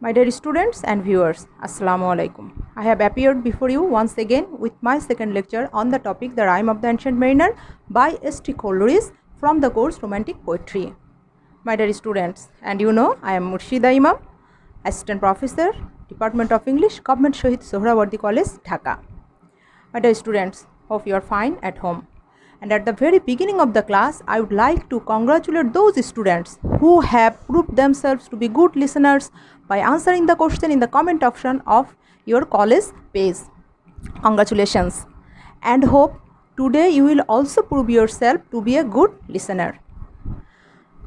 My dear students and viewers, Assalamu alaikum. I have appeared before you once again with my second lecture on the topic The Rime of the Ancient Mariner by S.T. Coleridge from the course Romantic Poetry. My dear students, and you know I am Murshida Imam, Assistant Professor, Department of English, Government Shahid Sohrawardi College, Dhaka. My dear students, hope you are fine at home. And at the very beginning of the class, I would like to congratulate those students who have proved themselves to be good listeners by answering the question in the comment option of your college page. Congratulations. And hope today you will also prove yourself to be a good listener.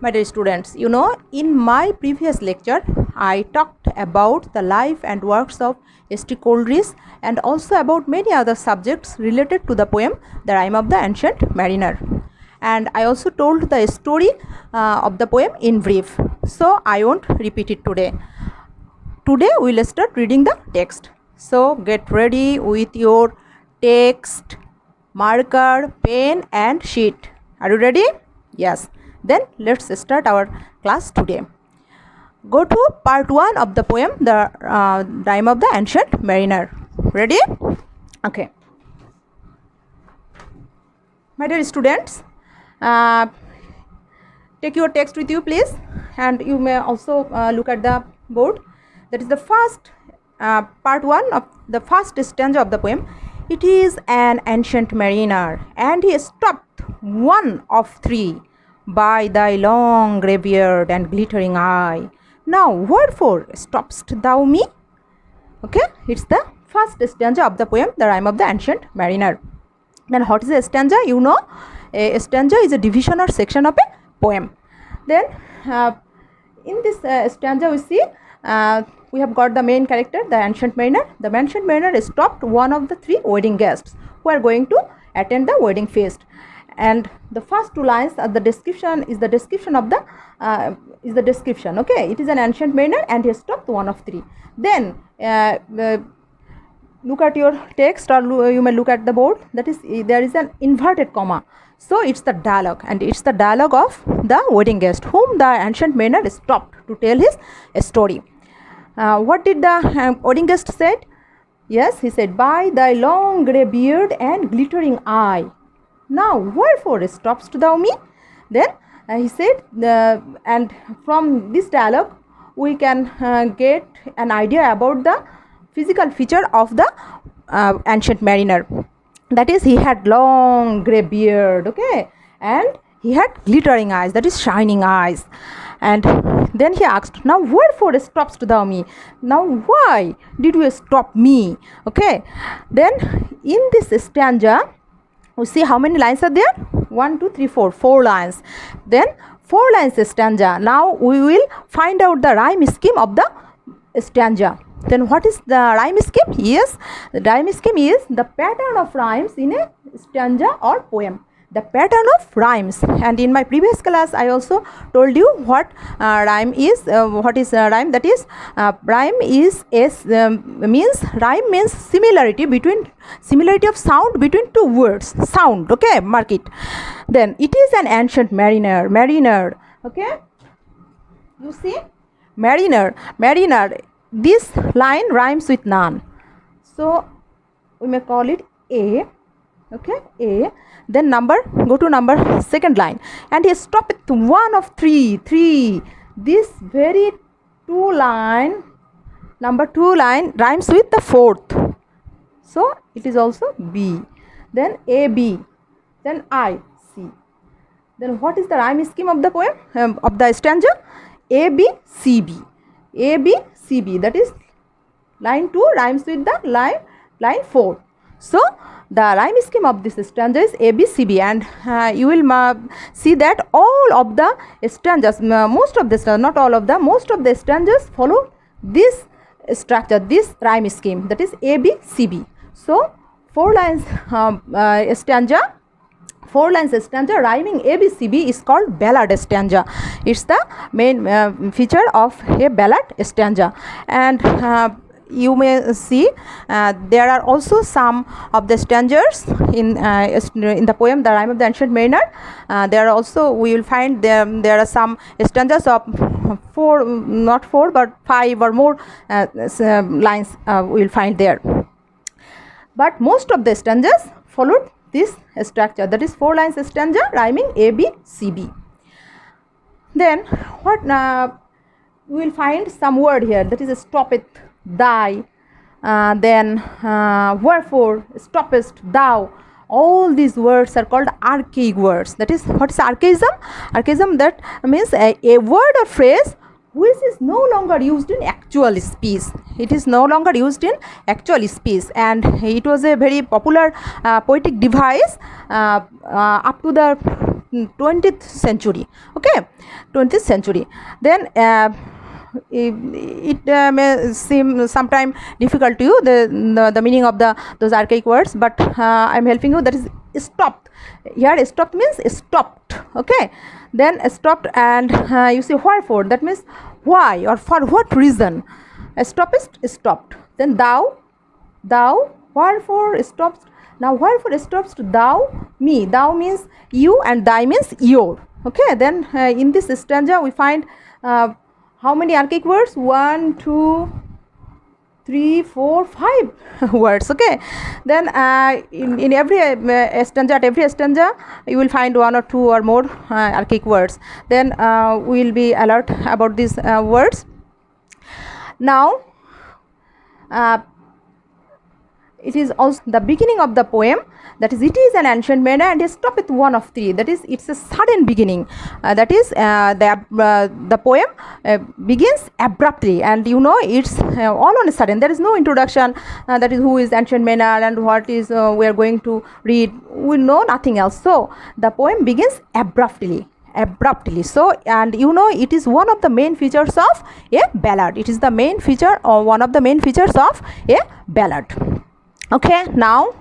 My dear students, you know, in my previous lecture, I talked about the life and works of S.T. Coleridge and also about many other subjects related to the poem The Rime of the Ancient Mariner. And I also told the story of the poem in brief. So I won't repeat it today. Today we will start reading the text. So get ready with your text, marker, pen and sheet. Are you ready? Yes. Then let's start our class today. Go to part 1 of the poem The Rime of the Ancient Mariner. Ready? Okay. My dear students, take your text with you please, and you may also look at the board. That is the first part 1 of the first stanza of the poem. It is an ancient mariner, and he stopped one of three by thy long grey beard and glittering eye. Now wherefore stopp'st thou me? Okay, it's the first stanza of the poem The Rime of the Ancient Mariner. Then what is a stanza? You know, a stanza is a division or section of a poem. Then in this stanza we see we have got the main character, the ancient mariner. The ancient mariner stopped one of the three wedding guests who are going to attend the wedding feast. And the first two lines of the description is the description of the description. Okay, it is an ancient mariner and he stopped one of three. Then look at your text, or you may look at the board. That is, there is an inverted comma. So it's the dialogue, and it's the dialogue of the wedding guest whom the ancient mariner stopped to tell his story. What did the wedding guest said? Yes, he said, by thy long grey beard and glittering eye. Now wherefore stopp'st thou me? Then he said, and from this dialogue we can get an idea about the physical feature of the ancient mariner. That is, he had long grey beard, okay, and he had glittering eyes, that is shining eyes. And then he asked, now wherefore stopp'st thou me? Now why did you stop me? Okay, then in this stanza we see how many lines are there? 1, 2, 3, 4. 4 lines. Then 4 lines stanza. Now we will find out the rhyme scheme of the stanza. Then what is the rhyme scheme? Yes, the rhyme scheme is the pattern of rhymes in a stanza or poem. The pattern of rhymes. And in my previous class I also told you what rhyme is. What is rhyme? That is, rhyme is means rhyme means similarity of sound between two words. Sound. Okay, mark it. Then it is an ancient mariner. Mariner. Okay. You see, mariner. This line rhymes with none. So we may call it A. Okay, A. Then go to number second line, and he stopped at one of three. This very number 2 line rhymes with the fourth. So it is also B. Then A, B. Then I, C. Then what is the rhyme scheme of the poem, of the stanza? A, B, C, B. A, B, C, B. That is, line 2 rhymes with the line 4. So the rhyme scheme of this stanza is A, B, C, B, and you will see that all of the stanzas, most of the stanzas, not all of them, most of the stanzas follow this structure, this rhyme scheme, that is A, B, C, B. So 4 lines stanza rhyming ABCB is called ballad stanza. It's the main feature of a ballad stanza. And you may see there are also some of the stanzas in the poem The Rime of the Ancient Mariner. There are also, we will find there are some stanzas of not four but 5 or more lines we will find there. But most of the stanzas followed this structure, that is 4 lines stanza rhyming A, B, C, B. Then what we will find some word here, that is stoppeth, thy, then wherefore, stoppest, thou. All these words are called archaic words. That is, what is archaism? Archaism, that means a word or phrase which is no longer used in actual speech. It is no longer used in actual speech, and it was a very popular poetic device up to the 20th century. Okay, 20th century. Then it may seem sometime difficult to you, the meaning of those archaic words, but I am helping you. That is stopped. Here stopped means stopped. Okay, then stopped, and you see wherefore, that means why or for what reason. Stoppest, stopped. Then thou, wherefore stoppest. Now wherefore stoppest thou me. Thou means you and thy means your. Okay, then in this stanza we find how many archaic words? 1, 2, 3, 4, 5 words. Okay, then in every stanza, at every stanza you will find 1 or 2 or more archaic words. Then we will be alert about these words. Now it is also the beginning of the poem, that is, it is an ancient mariner and it stoppeth one of three. That is, it's a sudden beginning. That is, the poem begins abruptly, and you know it's all on a sudden. There is no introduction. That is, who is ancient mariner and what is we are going to read. We know nothing else. So the poem begins abruptly. So, and you know, it is one of the main features of a ballad. It is the main feature, or one of the main features of a ballad. Okay, now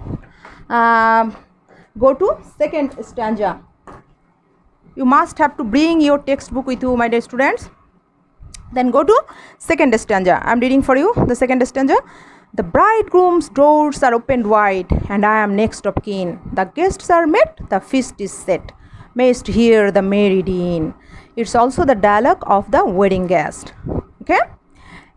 go to second stanza. You must have to bring your textbook with you, my dear students. Then go to second stanza. I am reading for you the second stanza. The bridegroom's doors are opened wide, and I am next of kin. The guests are met, the feast is set. Mayst hear the merry din. It's also the dialogue of the wedding guest. Okay,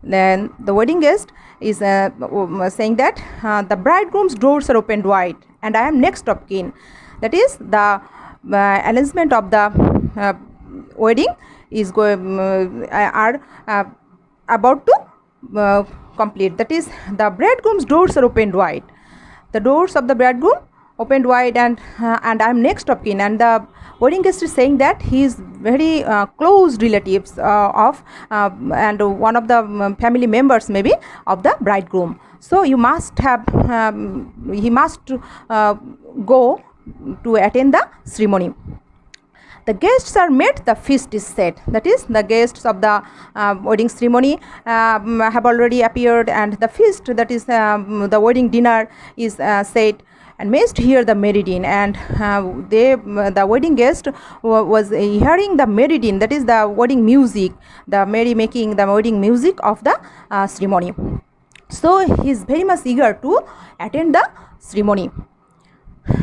then the wedding guest is saying that the bridegroom's doors are opened wide and I am next of kin. That is, the arrangement of the wedding is are about to complete. That is, the bridegroom's doors are opened wide. The doors of the bridegroom opened wide, and I am next of kin. And the wedding guest is saying that he is very close relatives of and one of the family members maybe of the bridegroom. So you must have he must go to attend the ceremony. The guests are met, the feast is set. That is, the guests of the wedding ceremony have already appeared, and the feast, that is the wedding dinner, is set. And mayst hear the merry din, and the wedding guest was hearing the merry din, that is the wedding music, the merry making, the wedding music of the ceremony. So he is very much eager to attend the ceremony.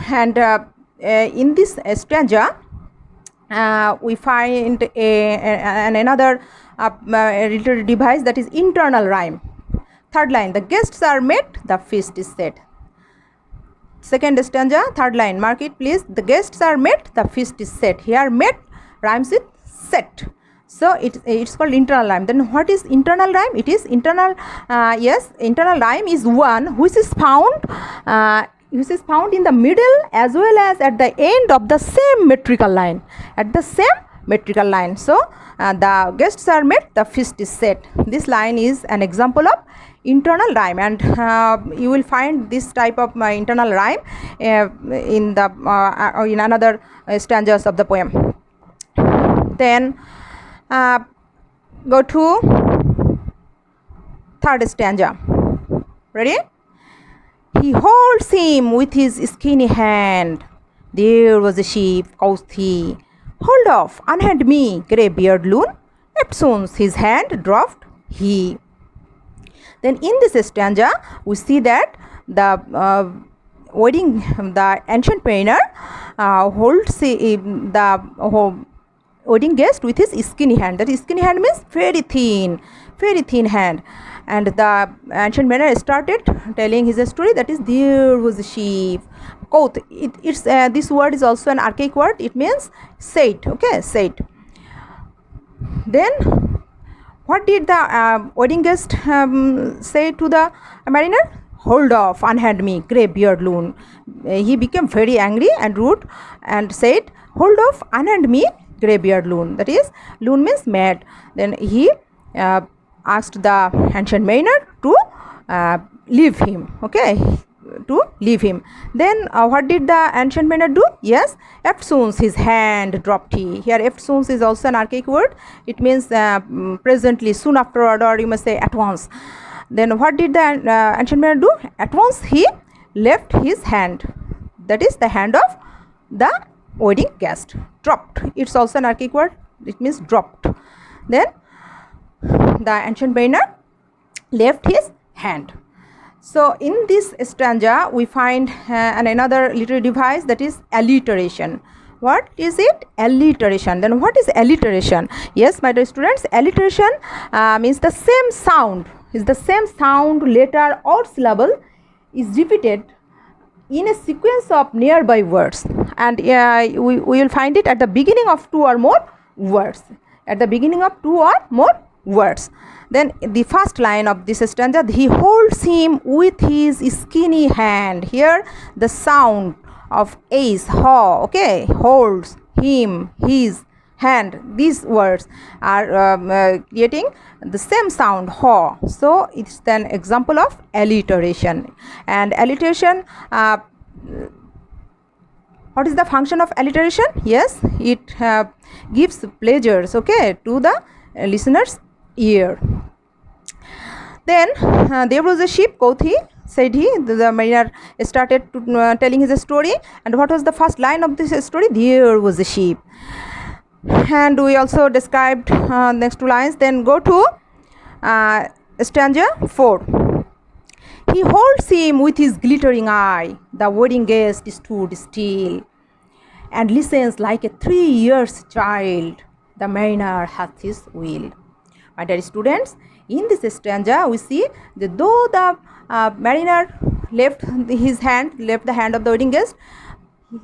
And in this stanza we find another literary device, that is internal rhyme. Third line, the guests are met, the feast is set. Second stanza, third line, mark it please. The guests are met, the feast is set. Here met rhymes with set. So it's called internal rhyme. Then what is internal rhyme? It is internal, yes, internal rhyme is one which is found in the middle as well as at the end of the same metrical line. At the same metrical line. So the guests are met, the feast is set. This line is an example of internal rhyme, and you will find this type of internal rhyme in the in another stanzas of the poem. Then go to third stanza. Ready? He holds him with his skinny hand. There was a sheep, quoth he. Hold off, unhand me, grey beard loon. Eftsoons his hand dropped he. Then in this stanza we see that the ancient mariner holds the wedding guest with his skinny hand. That skinny hand means very thin hand. And the ancient mariner started telling his story, that is, there was a sheep. Quoth. This word is also an archaic word. It means said. Okay, said. Then what did the wedding guest say to the mariner? Hold off, unhand me, grey beard loon. He became very angry and rude and said, hold off, unhand me, grey beard loon. That is, loon means mad. Then he asked the ancient mariner to leave him. Okay, to leave him. Then what did the ancient mariner do? Yes, eftsoons his hand dropped he. Here eftsoons is also an archaic word. It means presently, soon afterward, or you must say at once. Then what did the ancient mariner do? At once he left his hand. That is, the hand of the wedding guest. Dropped. It's also an archaic word. It means dropped. Then the ancient mariner left his hand. So in this stanza we find another literary device, that is alliteration. What is it? Alliteration. Then what is alliteration? Yes, my dear students, alliteration means the same sound, letter or syllable is repeated in a sequence of nearby words, and we will find it at the beginning of two or more words. Then the first line of this stanza, he holds him with his skinny hand. Here the sound of ace, ha, okay, holds him, his hand. These words are creating the same sound, ha. So it's an example of alliteration. And alliteration, what is the function of alliteration? Yes, it gives pleasures, okay, to the listener's ear. Then there was a sheep, quoth he, said he. The mariner started to, telling his story. And what was the first line of this story? There was a sheep. And we also described next two lines. Then go to stanza 4. He holds him with his glittering eye. The wedding guest stood still and listens like a 3 years child. The mariner hath his will. My dear students, in this stanza we see that though the mariner left the hand of the wedding guest,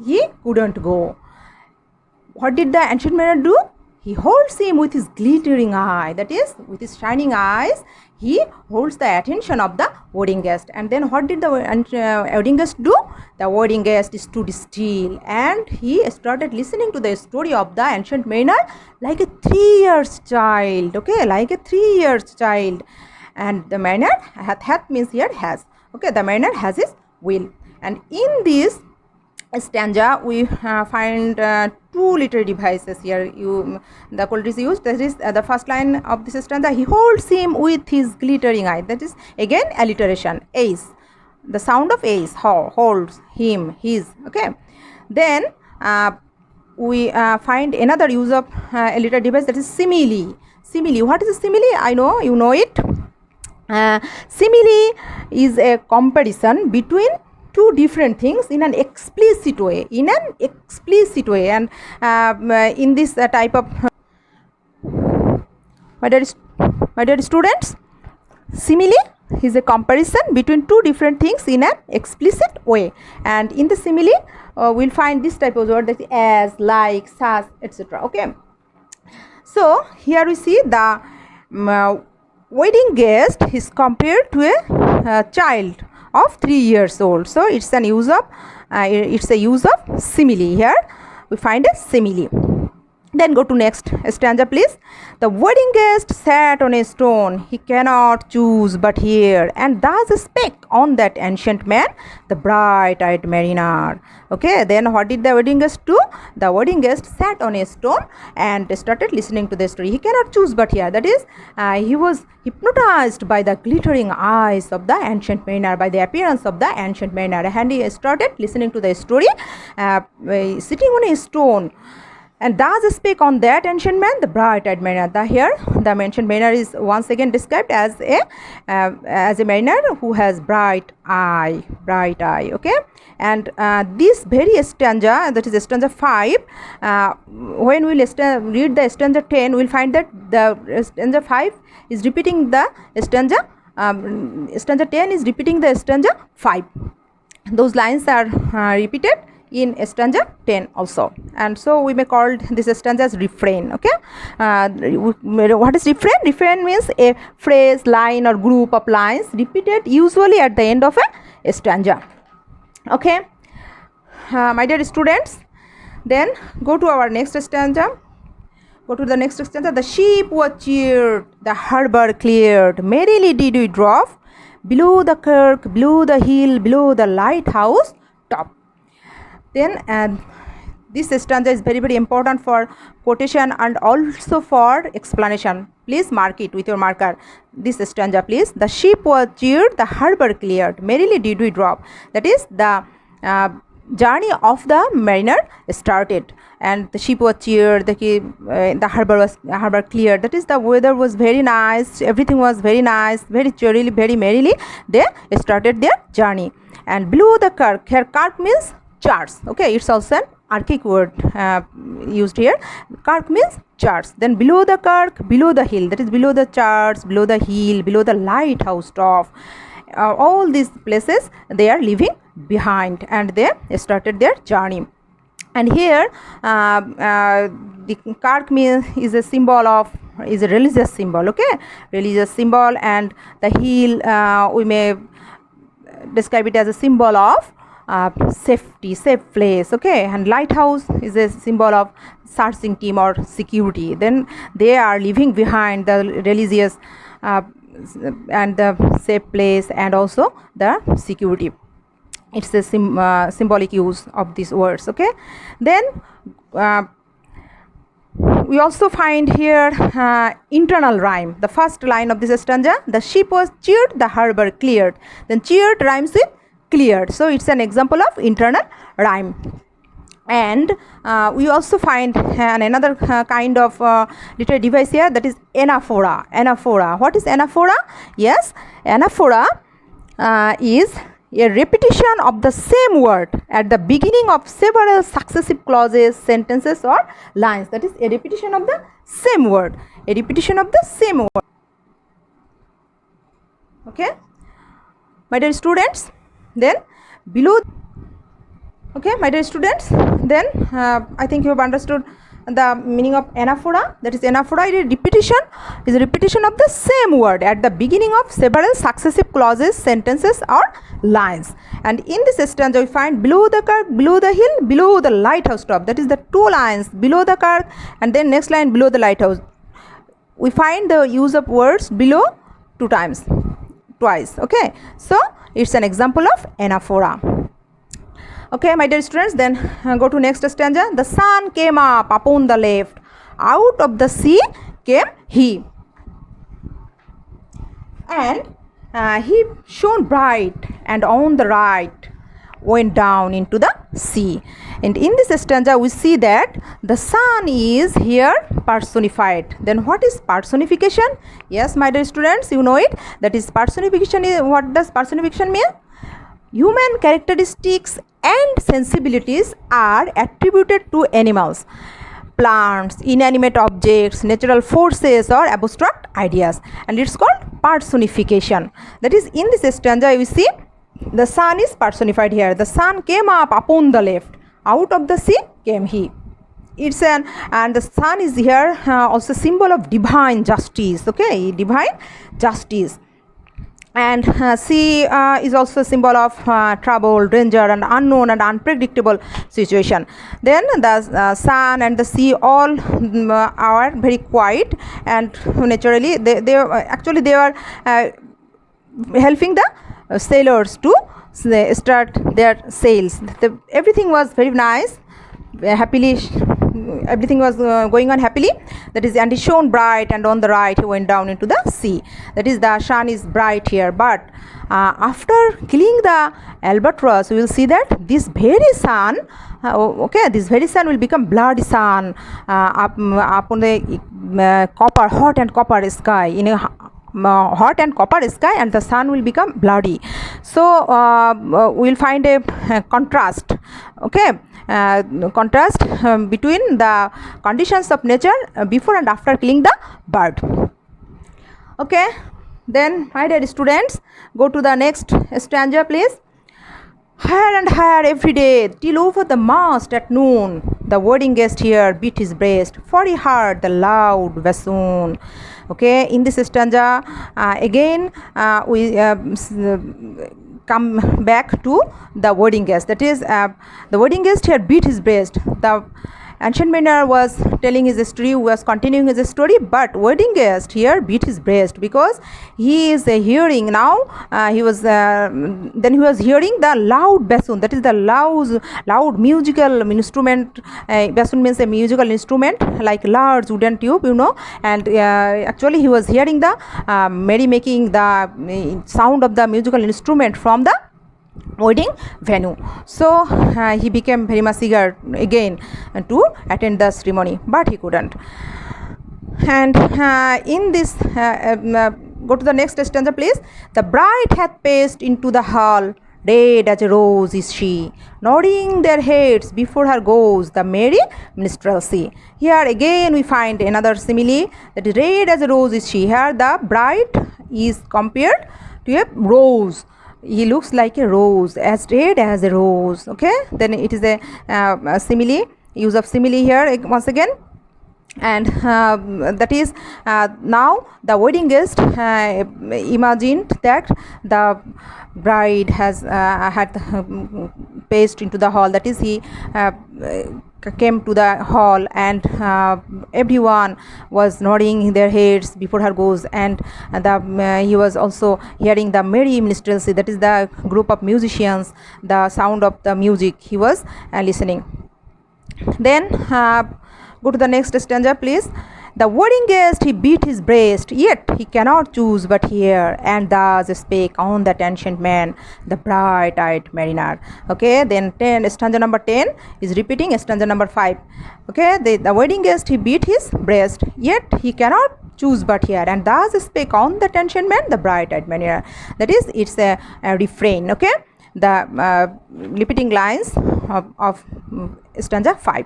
he couldn't go. What did the ancient mariner do? He holds him with his glittering eye. That is, with his shining eyes, he holds the attention of the wedding guest. And then what did the wedding guest do? The wedding guest stood still and he started listening to the story of the ancient mariner like a 3 years child. Okay, like a 3 years child. And the mariner, hath means here has. Okay, the mariner has his will. And in this stanza we find two literary devices here. The quality is used. That is the first line of this stanza, he holds him with his glittering eye. That is again alliteration. Ace, the sound of ace, holds him, his. Okay, then we find another use of a literary device, that is simile. What is a simile? I know you know it. Simile is a comparison between two different things in an explicit way. And in this type of my dear students, simile is a comparison between two different things in an explicit way. And in the simile we'll find this type of word, that is as, like, such, etc. Okay, so here we see the wedding guest is compared to a child of 3 years old. So it's a use of simile. Here we find a simile. Then go to next stanza, please. The wedding guest sat on a stone, he cannot choose but hear, and thus spake on that ancient man, the bright-eyed mariner. Okay, then what did the wedding guest do? The wedding guest sat on a stone and started listening to the story. He cannot choose but hear. That is, he was hypnotized by the glittering eyes of the ancient mariner, by the appearance of the ancient mariner, and he started listening to the story, sitting on a stone. and does speak on that ancient man, the bright-eyed mariner. Here the ancient mariner is once again described as a mariner who has bright eye. Okay, and this very stanza, that is stanza 5, when we will read the stanza 10, we will find that the stanza 5 is repeating the stanza stanza 10 is repeating the stanza 5. Those lines are repeated in stanza 10 also, and so we may call this stanza as refrain. Okay, what is refrain? Refrain means a phrase, line or group of lines repeated usually at the end of a stanza. Okay, my dear students, then go to our next stanza. Go to the next stanza. The sheep was cheered, the harbour cleared, merrily did we drove, below the kirk, below the hill, below the lighthouse top. Then this stanza is very, very important for quotation and also for explanation. Please mark it with your marker. This stanza, please. The ship was cheered, the harbour cleared, merrily did we drop. That is, the journey of the mariner started, and the ship was cheered, the harbour cleared. That is, the weather was very nice, everything was very nice, very cheerily, very merrily they started their journey. And below the kirk, here kirk means church. Okay, it's also an archaic word used here. Kirk means church. Then below the kirk, below the hill, that is below the church, below the hill, below the lighthouse top, all these places they are leaving behind, and they started their journey. And here the kirk means is a symbol of, is a religious symbol. Okay, religious symbol. And the hill we may describe it as a symbol of safety, safe place. Okay, and lighthouse is a symbol of searching team or security. Then they are leaving behind the religious and the safe place and also the security. It's a symbolic use of these words. Okay, then we also find here internal rhyme. The first line of this stanza, the ship was cheered, the harbour cleared. Then cheered rhymes with cleared, so it's an example of internal rhyme. And we also find another kind of literary device here, that is anaphora. Anaphora. What is anaphora? Yes, anaphora is a repetition of the same word at the beginning of several successive clauses, sentences or lines. That is a repetition of the same word. A repetition of the same word. Okay, my dear students, then below. Okay, my dear students, then I think you have understood the meaning of anaphora. That is, anaphora is a repetition of the same word at the beginning of several successive clauses, sentences or lines. And in this stanza we find below the kirk, below the hill, below the lighthouse top. That is the two lines, below the kirk and then next line below the lighthouse. We find the use of words below twice. Okay, so it's an example of anaphora. Okay, my dear students, then go to next stanza. The sun came up upon the left, out of the sea came he, and he shone bright, and on the right went down into the sea. And in this stanza we see that the sun is here personified. Then what is personification? Yes, my dear students, you know it. That is, personification is, what does personification mean? Human characteristics and sensibilities are attributed to animals, plants, inanimate objects, natural forces or abstract ideas, and it's called personification. That is, in this stanza you see the sun is personified here. The sun came up upon the left, out of the sea came he. It's and the sun is here also symbol of divine justice. Okay, divine justice. And sea is also a symbol of trouble, danger and unknown and unpredictable situation. Then the sun and the sea all are very quiet, and naturally they are helping the sailors to start their sails. Everything was very nice, happily everything was going on happily. That is, and it shone bright, and on the right he went down into the sea. That is, the sun is bright here. But after killing the albatross, we will see that this very sun, this very sun will become bloody sun up on the copper, hot and copper sky, in a hot and copper sky, and the sun will become bloody. So we will find a contrast, contrast between the conditions of nature before and after killing the bird. Okay, then my dear students, go to the next stanza please. Higher and higher every day, till over the mast at noon, the wedding guest here beat his breast, for he heard the loud bassoon. Okay, in this stanza, again we come back to the wedding guest. That is, the wedding guest here beat his breast. The ancient mariner was telling his story, was continuing his story, but wedding guest here beat his breast because he is hearing now. He was hearing the loud bassoon. That is the loud musical instrument. Bassoon means a musical instrument like large wooden tube, and actually he was hearing the merrymaking, the sound of the musical instrument from the wedding venue. So he became very much eager again to attend the ceremony, but he couldn't. And in this, go to the next stanza please. The bride hath passed into the hall, red as a rose is she, nodding their heads before her goes the merry minstrelsy. Here again we find another simile, that is, red as a rose is she. Here the bride is compared to a rose. He looks like a rose, as red as a rose. Okay, then it is a simile, use of simile here once again. And that is, now the wedding guest imagined that the bride has had passed into the hall. That is, he came to the hall, and everyone was nodding their heads before her goes, and he was also hearing the merry minstrelsy. That is the group of musicians, the sound of the music he was listening. Then go to the next stanza please. The wedding guest he beat his breast, yet he cannot choose but hear, and thus spake on that ancient man, the bright-eyed mariner. Okay, then stanza number 10 is repeating stanza number 5. Okay, the wedding guest he beat his breast, yet he cannot choose but hear, and thus spake on that ancient man, the bright-eyed mariner. That is, it's a refrain. Okay, the repeating lines of stanza 5.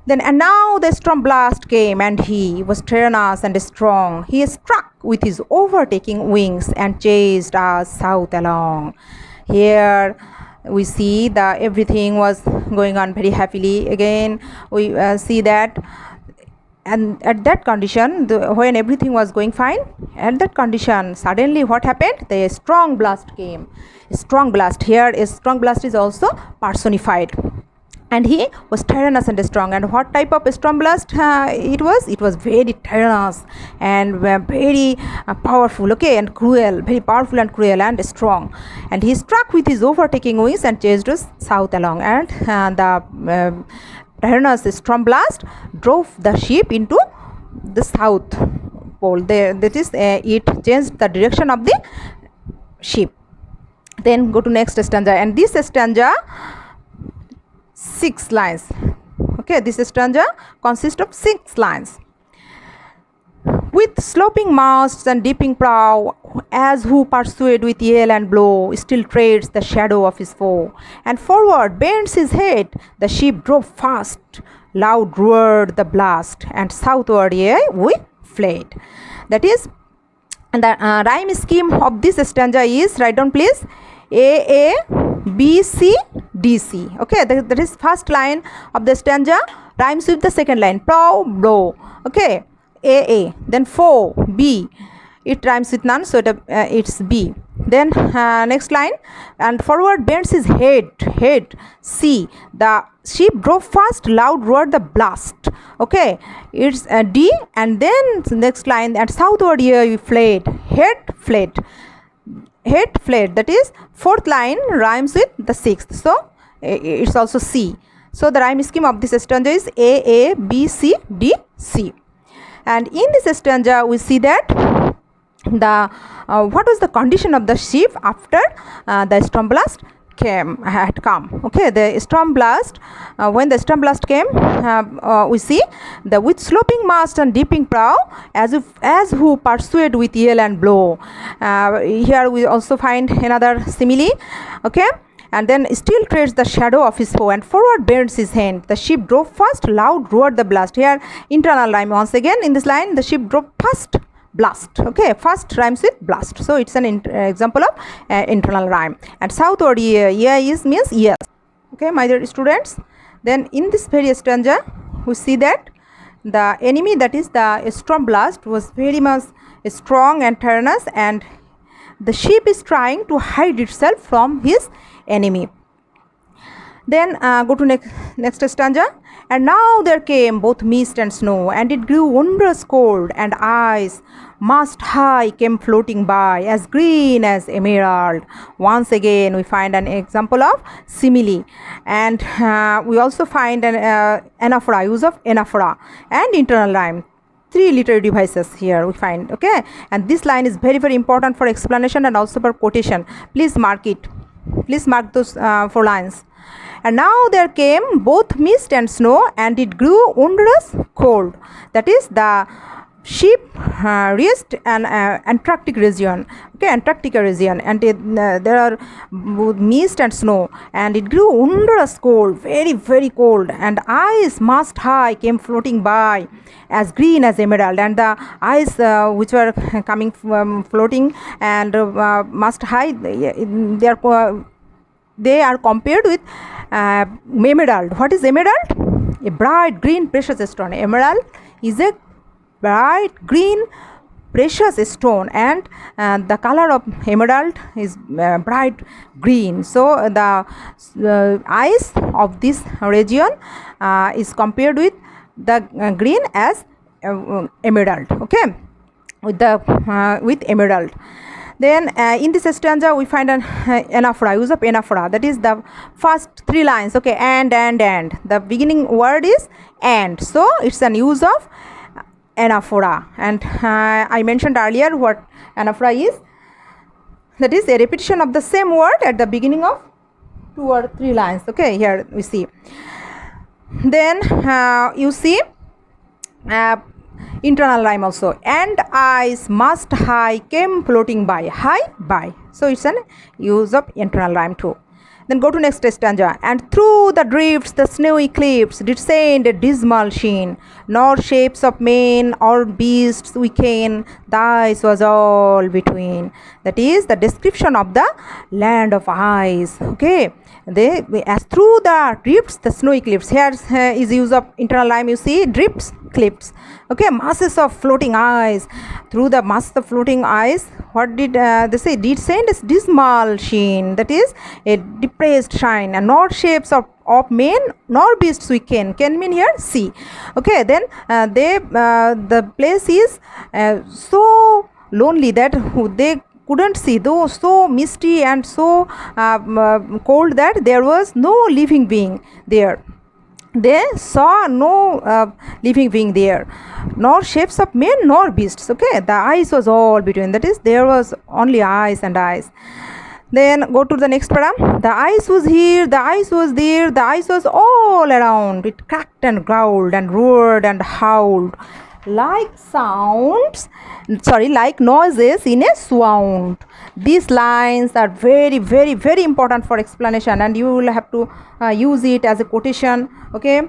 Then, and now the storm blast came, and he was tyrannous and strong. He struck with his overtaking wings and chased us south along. Here we see that everything was going on very happily. Again, we see that, and at that condition, when everything was going fine, at that condition, suddenly what happened? The strong blast came. A strong blast. Here, a strong blast is also personified. And he was tyrannous and strong. And what type of storm blast it was? It was very tyrannous and very powerful, okay, and cruel, very powerful and cruel and strong. And he struck with his overtaking wings and chased us south along. And the tyrannous storm blast drove the ship into the south pole. That is, it changed the direction of the ship. Then go to next stanza, and this stanza 6 lines. Okay, this stanza consists of 6 lines. With sloping masts and dipping prow, as who pursued with yell and blow, still treads the shadow of his foe, and forward bends his head, the ship drove fast, loud roared the blast, and southward we fled. That is, and the rhyme scheme of this stanza is, write down please, A, B, C, D, C. Okay, that is first line of the stanza rhymes with the second line, prow, blow. Okay, A, then foe, B, it rhymes with none, so it's B. Then next line, and forward bends his head, C, the ship drove fast, loud roared the blast. Okay, it's D, and then next line, and southward we fled, head fled. That is, fourth line rhymes with the sixth, so it's also C. So the rhyme scheme of this stanza is A, B, C, D, C. And in this stanza we see that the what was the condition of the ship after the storm blast had come. Okay, the storm blast, when the storm blast came, we see the with sloping mast and dipping prow, as who pursued with yell and blow. Here we also find another simile. Okay, and then still treads the shadow of his foe, and forward bends his hand. The ship drove fast, loud roared the blast. Here internal rhyme once again in this line. The ship drove fast, blast. Okay, first rhymes with blast, so it's an example of internal rhyme. And southward is means yes. Okay, my dear students, then in this very stanza we see that the enemy, that is the storm blast, was very much strong and tyrannous, and the ship is trying to hide itself from his enemy. Then go to next stanza. And now there came both mist and snow, and it grew wondrous cold, and ice mast high came floating by, as green as emerald. Once again we find an example of simile, and we also find an anaphora, use of anaphora and internal rhyme. 3 literary devices here we find. Okay, and this line is very important for explanation and also for quotation. Please mark it. Please mark those 4 lines. And now there came both mist and snow, and it grew wondrous cold. That is, the ship reached an Antarctic region. Okay, Antarctica region, and there are both mist and snow, and it grew wondrous cold, very cold, and ice mast high came floating by, as green as emerald. And the ice which were coming floating and mast high, they are compared with emerald. What is emerald? A bright green precious stone. Emerald is a bright green precious stone, and the color of emerald is bright green. So the ice of this region is compared with the green as emerald. Okay, with emerald. Then in this stanza we find an anaphora, use of anaphora, that is the first 3 lines. Okay, and the beginning word is and, so it's an use of anaphora. And I mentioned earlier what anaphora is. That is a repetition of the same word at the beginning of 2 or 3 lines. Okay, here we see. Then you see internal rhyme also. And ice mast high came floating by. High by, so it's an use of internal rhyme too. Then go to next stanza. And through the drifts the snowy cliffs did send a dismal sheen, nor shapes of men or beasts we ken, the ice was all between. That is the description of the land of ice. Okay, they as through the drifts the snowy cliffs. Here is use of internal rhyme. You see, drifts, cliffs. Okay, masses of floating ice. Through the mass of floating ice, what did they say? Did send a dismal sheen, that is a depressed shine, and nor shapes of men nor beasts we can mean here see. Okay, then the place is so lonely that they couldn't see, though so misty and so cold that there was no living being there. They saw no living being there, nor shapes of men nor beasts. Okay, the ice was all between, that is there was only ice and ice. Then go to the next para. The ice was here, the ice was there, the ice was all around. It cracked and growled and roared and howled like noises in a swound. These lines are very important for explanation, and you will have to use it as a quotation. Okay,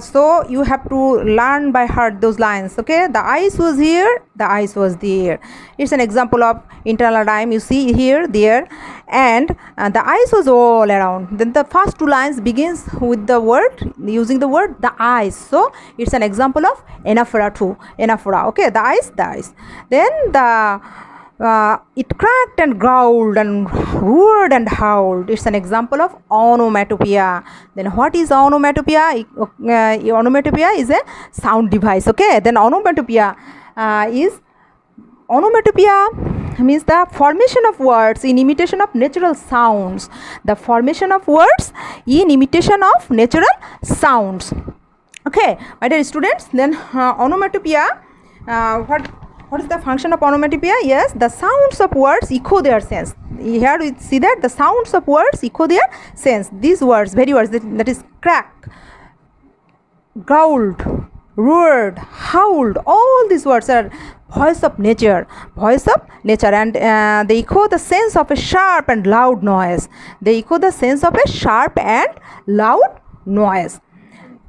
so you have to learn by heart those lines. Okay, the ice was here, the ice was there. It's an example of internal rhyme. You see here, there, and the ice was all around. Then the first 2 lines begins with the word, using the word the ice, so it's an example of anaphora too. Anaphora. Okay, the ice. Then the it cracked and growled and roared and howled. It's an example of onomatopoeia. Then what is onomatopoeia? Onomatopoeia is a sound device. Okay, then onomatopoeia means the formation of words in imitation of natural sounds. The formation of words in imitation of natural sounds. Okay, my dear students, then onomatopoeia, what is the function of onomatopoeia? Yes, the sounds of words echo their sense. Here we see that the sounds of words echo their sense. These words, very words, that is crack, growled, roared, howled, all these words are voice of nature, and they echo the sense of a sharp and loud noise. They echo the sense of a sharp and loud noise.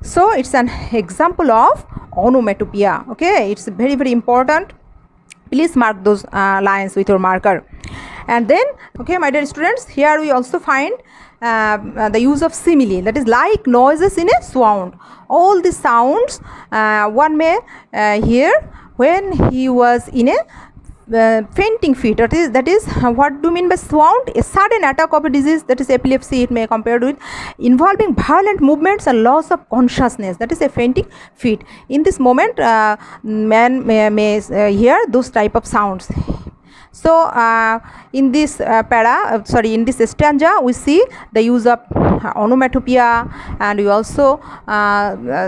So it's an example of onomatopoeia. Okay, it's very, very important. Please mark those lines with your marker. And then, okay, my dear students, here we also find the use of simile, that is like noises in a sound. All the sounds one may hear when he was in a fainting fit. That is what do you mean by sound? A sudden attack of a disease, that is epilepsy, it may compared with, involving violent movements and loss of consciousness, that is a fainting fit. In this moment man may hear those type of sounds. So in this in this stanza we see the use of onomatopoeia, and we also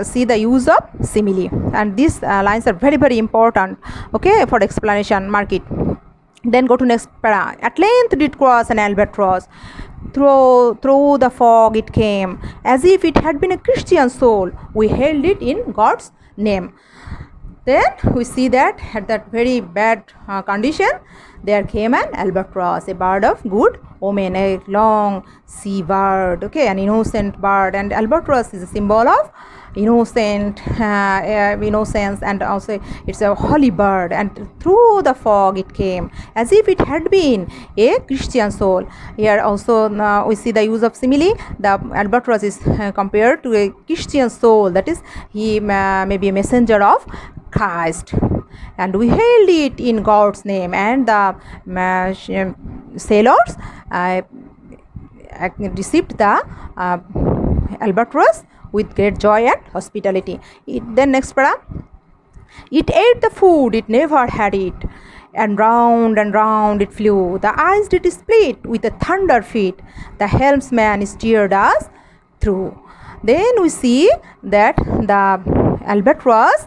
see the use of simile, and these lines are very, very important, okay, for explanation. Mark it. Then go to next para. At length did cross an albatross, through the fog it came, as if it had been a Christian soul, we hailed it in God's name. Then we see that at that very bad condition, there came an albatross, a bird of good omen, a long sea bird, okay, an innocent bird, and albatross is a symbol of innocence, and also it's a holy bird, and through the fog it came, as if it had been a Christian soul. Here also we see the use of simile. The albatross is compared to a Christian soul, that is he may be a messenger of Christ, and we hailed it in God's name, and the sailors received the albatross with great joy and hospitality. Then next para. It ate the food it never had it, and round it flew. The ice did split with a thunder feet. The helmsman steered us through. Then we see that the albatross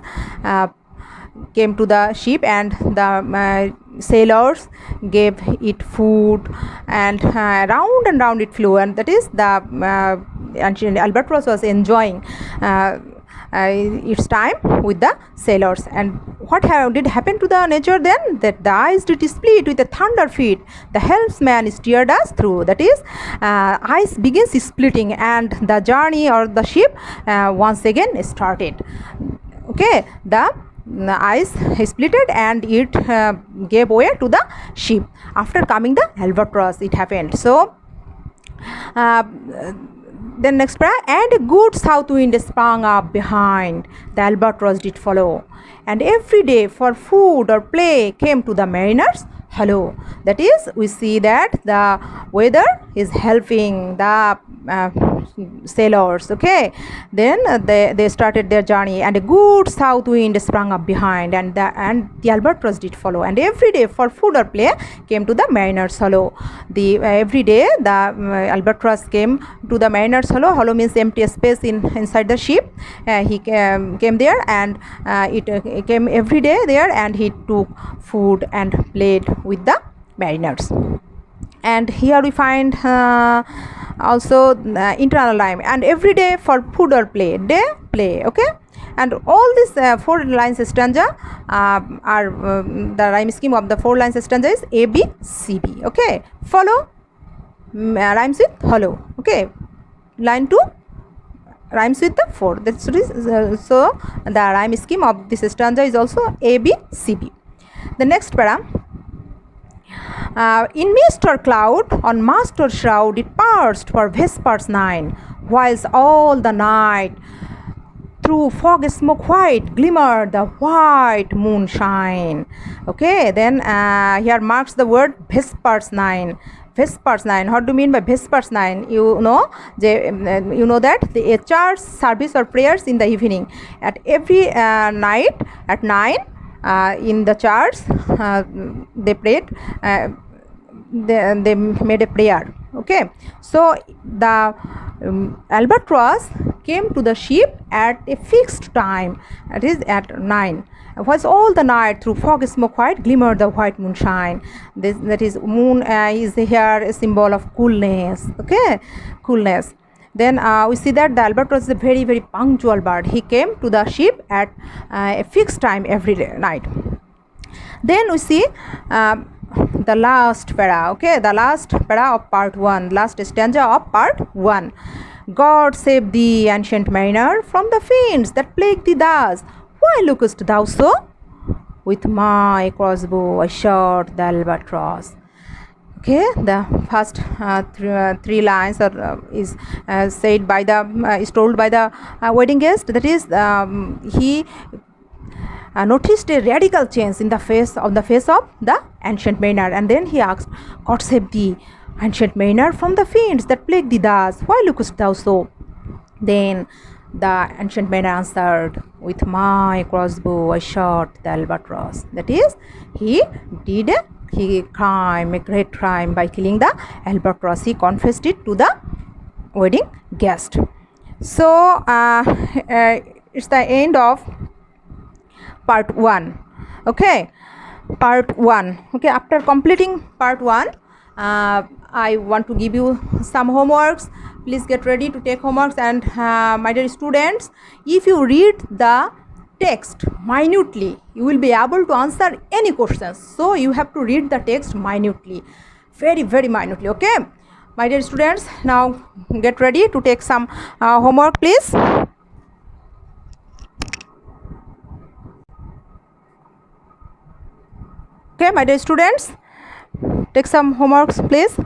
came to the ship, and the sailors gave it food, and round it flew, and that is the albatross was enjoying its time with the sailors. And what did happen to the nature then? That the ice did split with a thunder feet. The helmsman steered us through, that is ice begins splitting, and the journey or the ship once again started. Okay, the ice splitted and it gave way to the ship. After coming the albatross, it happened. So then next prayer. And a good south wind sprang up behind. The albatross did follow, and every day for food or play came to the mariners hello. That is, we see that the weather is helping the sailors. Okay, then they started their journey, and a good south wind sprang up behind, and the albatross did follow, and every day for food or play came to the mariners hollow. Every day the albatross came to the mariners hollow. Hollow means empty space inside the ship. He came there, and it came every day there, and he took food and played with the mariners. And here we find also internal rhyme, and every day for food or play, day play. Okay, and all these 4 lines stanza are the rhyme scheme of the 4 lines stanza is A, B, C, B. Okay, follow rhymes with hollow. Okay, line 2 rhymes with the 4. That's so the rhyme scheme of this stanza is also A, B, C, B. The next para. In mist or cloud, on mast or shroud, it paused for vespers 9, whilst all the night through fog smoke white glimmered the white moonshine. Okay, then here marks the word vespers 9. Vespers 9. What do you mean by vespers 9? You know that the church service or prayers in the evening at every night at 9. in the church. They prayed. They made a prayer. Okay, so the albatross came to the ship at a fixed time, that is at 9. Was all the night through fog, smoke, white glimmered the white moonshine. That is, moon is here a symbol of coolness. Okay, coolness. Then we see that the albatross is a very, very punctual bird. He came to the ship at a fixed time every night. Then we see the last para. Okay, the last para of part 1, last stanza of part 1. God save thee, ancient mariner, from the fiends that plague thee thus. Why lookest thou so? With my crossbow I shot the albatross. Okay, the first three lines is said by the is told by the wedding guest. That is, he noticed a radical change in the face of the ancient mariner, and then he asked, God save thee, ancient mariner, from the fiends that plague thee thus. Why lookest thou so? Then the ancient mariner answered, with my crossbow I shot the albatross. That is, he did a great crime by killing the albatross. He confessed it to the wedding guest. So it's the end of part 1. Okay, part 1. Okay, after completing part 1, I want to give you some homeworks. Please get ready to take homeworks. And my dear students, if you read the text minutely, you will be able to answer any questions. So you have to read the text minutely, very, very minutely. Okay, my dear students, now get ready to take some homework, please. Okay, my dear students, take some homeworks, please.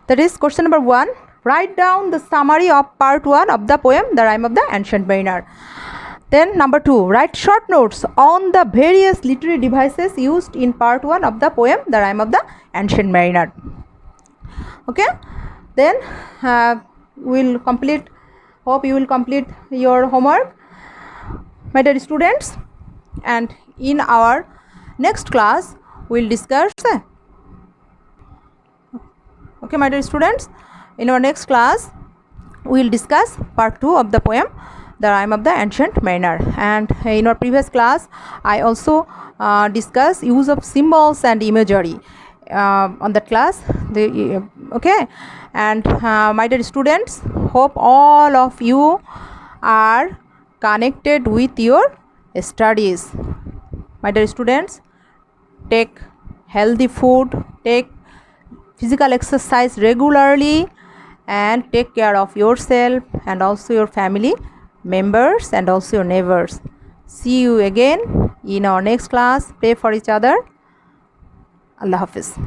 That is question number 1. Write down the summary of part 1 of the poem The Rime of the Ancient Mariner. Then number 2, write short notes on the various literary devices used in part 1 of the poem The Rime of the Ancient Mariner. Okay, then we'll complete, hope you will complete your homework, my dear students. And in our next class we'll discuss, okay, my dear students, in our next class we'll discuss part 2 of the poem The Rime of the Ancient Mariner. And in our previous class I also discussed use of symbols and imagery on that class. Okay, and my dear students, hope all of you are connected with your studies. My dear students, take healthy food, take physical exercise regularly, and take care of yourself and also your family members and also your neighbors. See you again in our next class. Pray for each other. Allah Hafiz.